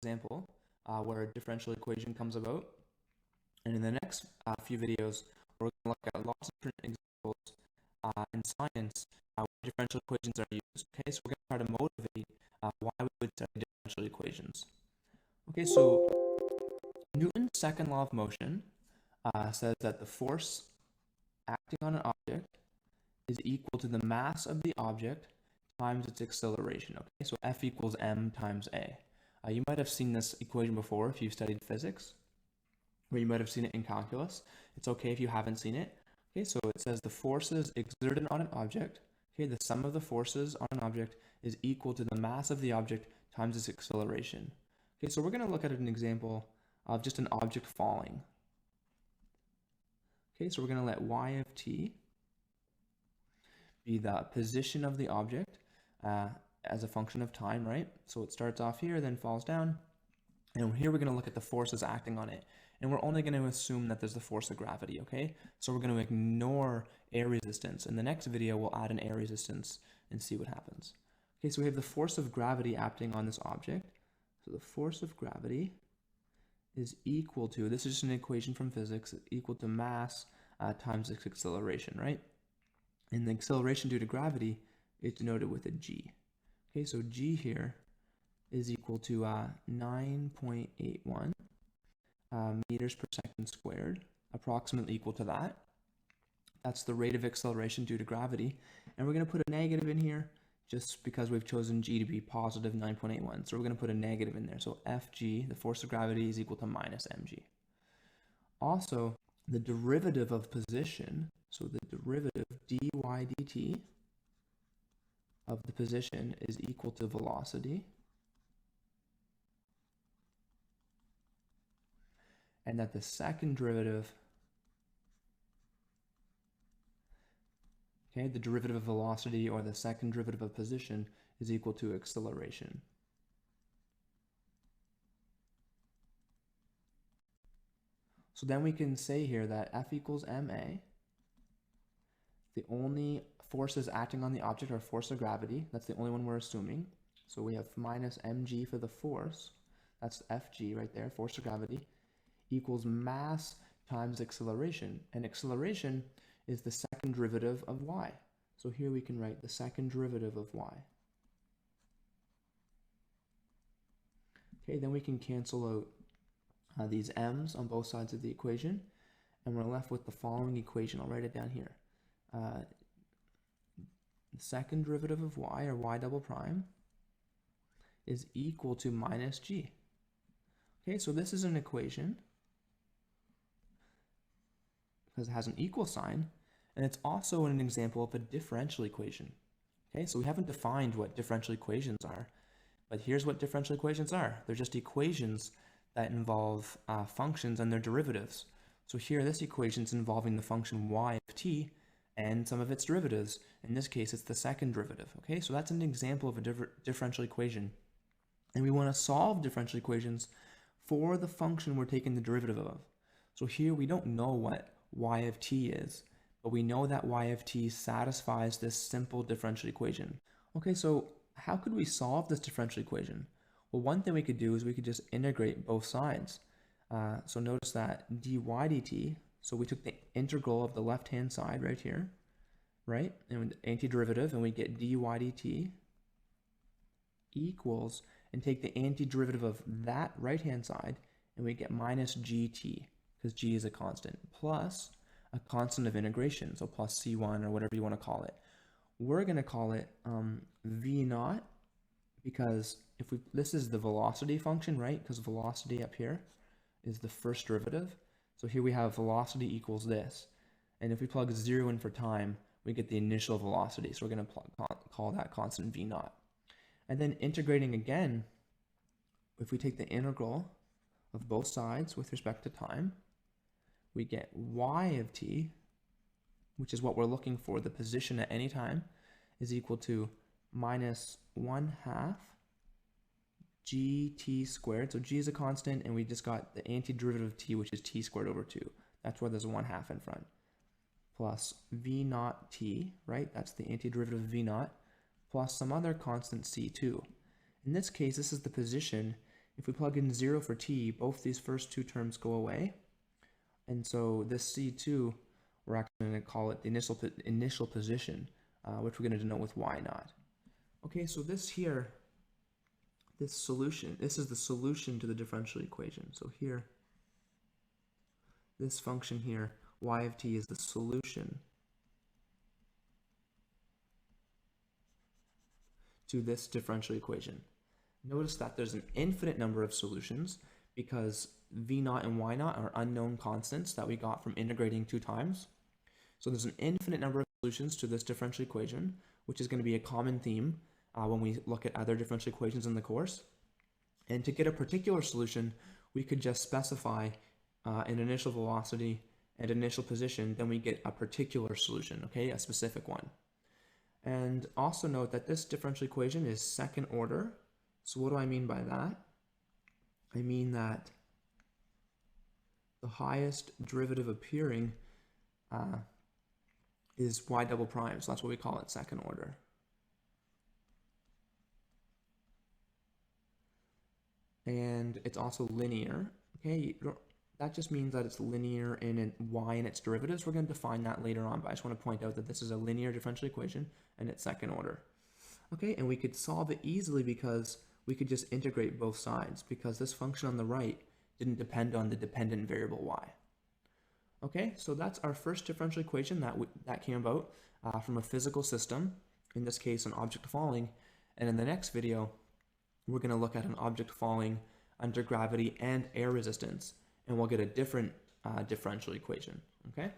example where a differential equation comes about. And in the next few videos, we're going to look at lots of different examples in science where differential equations are used. Okay, so we're going to try to motivate why we would study differential equations. Okay, so Newton's second law of motion says that the force acting on an object is equal to the mass of the object times its acceleration. Okay, so F equals m times a. You might have seen this equation before if you've studied physics, or you might have seen it in calculus. It's okay if you haven't seen it. Okay, so it says the forces exerted on an object, okay, the sum of the forces on an object is equal to the mass of the object times its acceleration. Okay, so we're going to look at an example of just an object falling. Okay, so we're going to let y of t be the position of the object as a function of time, right? So it starts off here, then falls down. And here we're going to look at the forces acting on it. And we're only going to assume that there's the force of gravity, okay? So we're going to ignore air resistance. In the next video, we'll add an air resistance and see what happens. Okay, so we have the force of gravity acting on this object. So the force of gravity is equal to, this is just an equation from physics, equal to mass times its acceleration, right? And the acceleration due to gravity is denoted with a g. Okay, so g here is equal to 9.81 meters per second squared, approximately equal to that. That's the rate of acceleration due to gravity. And we're going to put a negative in here just because we've chosen g to be positive 9.81. So we're going to put a negative in there. So Fg, the force of gravity, is equal to minus mg. Also, the derivative of position, so the derivative dy dt of the position is equal to velocity. And that the second derivative, okay, the derivative of velocity or the second derivative of position is equal to acceleration. So then we can say here that F equals ma. The only forces acting on the object are force of gravity. That's the only one we're assuming. So we have minus mg for the force. That's Fg right there, force of gravity, equals mass times acceleration. And acceleration is the second derivative of y. So here we can write the second derivative of y. Okay, then we can cancel out these m's on both sides of the equation, and we're left with the following equation. I'll write it down here. The second derivative of y, or y double prime, is equal to minus g. Okay, so this is an equation because it has an equal sign, and it's also an example of a differential equation. Okay, so we haven't defined what differential equations are, but here's what differential equations are. They're just equations that involve functions and their derivatives. So here, this equation is involving the function y of t and some of its derivatives. In this case, it's the second derivative. Okay, so that's an example of a differential equation. And we want to solve differential equations for the function we're taking the derivative of. So here, we don't know what y of t is, but we know that y of t satisfies this simple differential equation. Okay, so how could we solve this differential equation? Well, one thing we could do is we could just integrate both sides. So notice that dy dt, so we took the integral of the left-hand side right here, right? And the antiderivative, and we get dy dt equals, and take the antiderivative of that right-hand side, and we get minus gt, because g is a constant, plus a constant of integration, so plus c1 or whatever you want to call it. We're going to call it v naught, because if we, this is the velocity function, right? Because velocity up here is the first derivative. So here we have velocity equals this. And if we plug 0 in for time, we get the initial velocity. So we're going to call that constant v naught. And then integrating again, if we take the integral of both sides with respect to time, we get y of t, which is what we're looking for, the position at any time, is equal to minus 1/2 gt squared. So g is a constant, and we just got the antiderivative of t, which is t squared over 2. That's why there's a 1/2 in front. Plus v naught t, right? That's the antiderivative of v naught, plus some other constant c2. In this case, this is the position If we plug in 0 for t, both these first two terms go away. And so this C2, we're actually going to call it the initial position, which we're going to denote with y naught. Okay, so this here, this solution, this is the solution to the differential equation. So here, this function here, y of t, is the solution to this differential equation. Notice that there's an infinite number of solutions because v naught and y naught are unknown constants that we got from integrating 2 times. So there's an infinite number of solutions to this differential equation, which is going to be a common theme when we look at other differential equations in the course. And to get a particular solution, we could just specify an initial velocity and initial position, then we get a particular solution, okay, a specific one. And also note that this differential equation is second order. So what do I mean by that? I mean that the highest derivative appearing is y double prime, so that's what we call it, second order. And it's also linear, okay? That just means that it's linear in y and its derivatives. We're going to define that later on, but I just want to point out that this is a linear differential equation and it's second order. Okay, and we could solve it easily because we could just integrate both sides because this function on the right didn't depend on the dependent variable y. Okay, so that's our first differential equation that came about from a physical system, in this case an object falling, and in the next video we're going to look at an object falling under gravity and air resistance, and we'll get a different differential equation, okay?